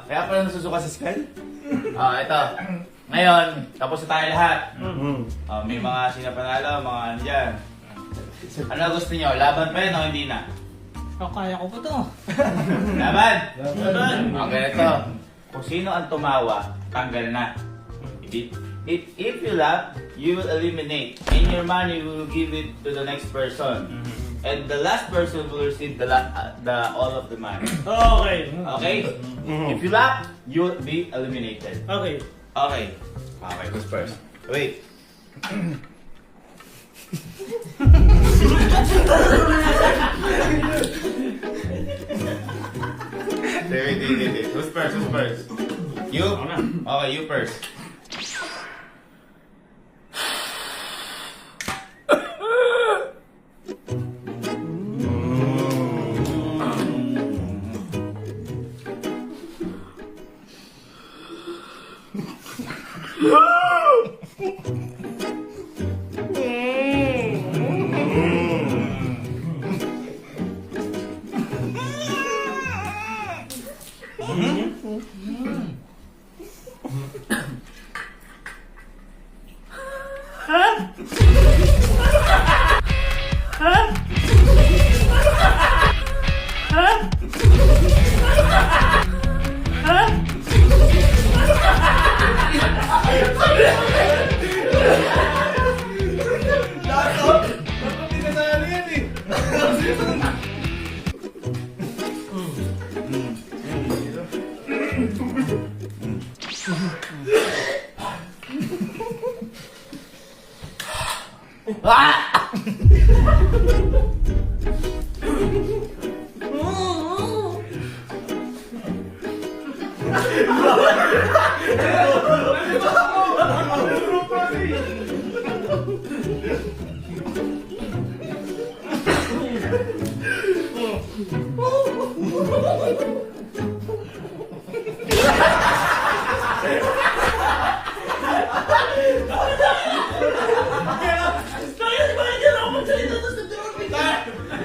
Kaya pala nasusuka sa skull? Ito. Ngayon, tapos na tayo lahat. May mga sinapanalo, mga ano dyan. Ano gusto nyo? Laban pa yun o hindi na? Kaya ko pa to. Laban! Laban! Ganito. Kung sino ang tumawa, tanggal na. If you laugh, you will eliminate. And your money, we will give it to the next person. And the last person will receive all of the money. Okay. Okay? If you laugh, you will be eliminated. Okay. Okay. Okay, who's first? Wait. Wait. Who's first? You? Okay, you first.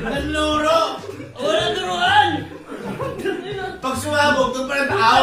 Naluro! Wala turuan! Pag sumabog, doon pa rin tao!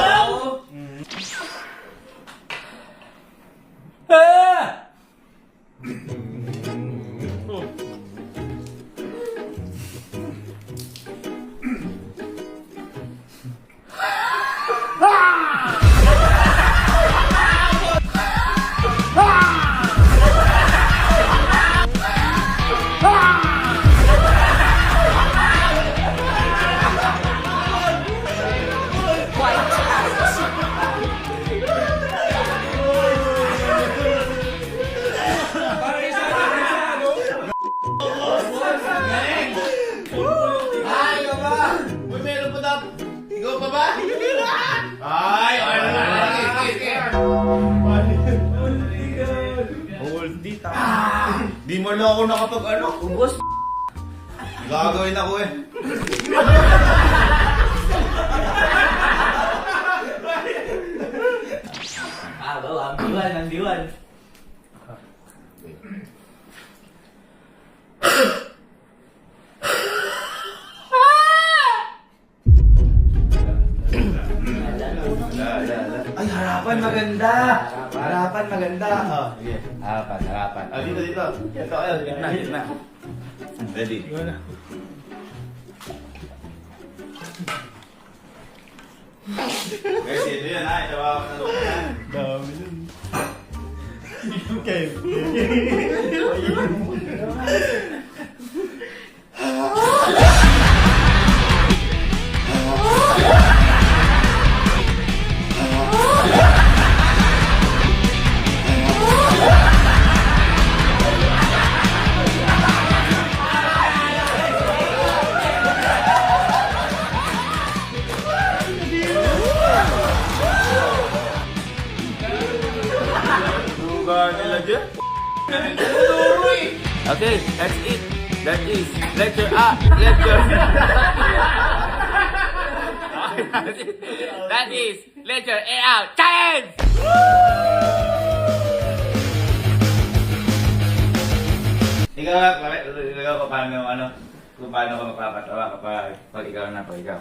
Ikaw pa ba? Ay! Di mo lang ako nakapag ano? Ubus. Gagawin ako eh. Bawa, ang diwan. Ay, harapan maganda! Harapan maganda! Oh, sige. Harapan. Oh, dito. Ito kayo, gitna. Ready? Guys, ito yan ha. Ito ako na yan. Dami yun. Okay. Okay, that's it. That is letter A. Letter. That is letter A out. Challenge! Ikaw pa paano ka magpapatawa kapag ikaw na, pag ikaw.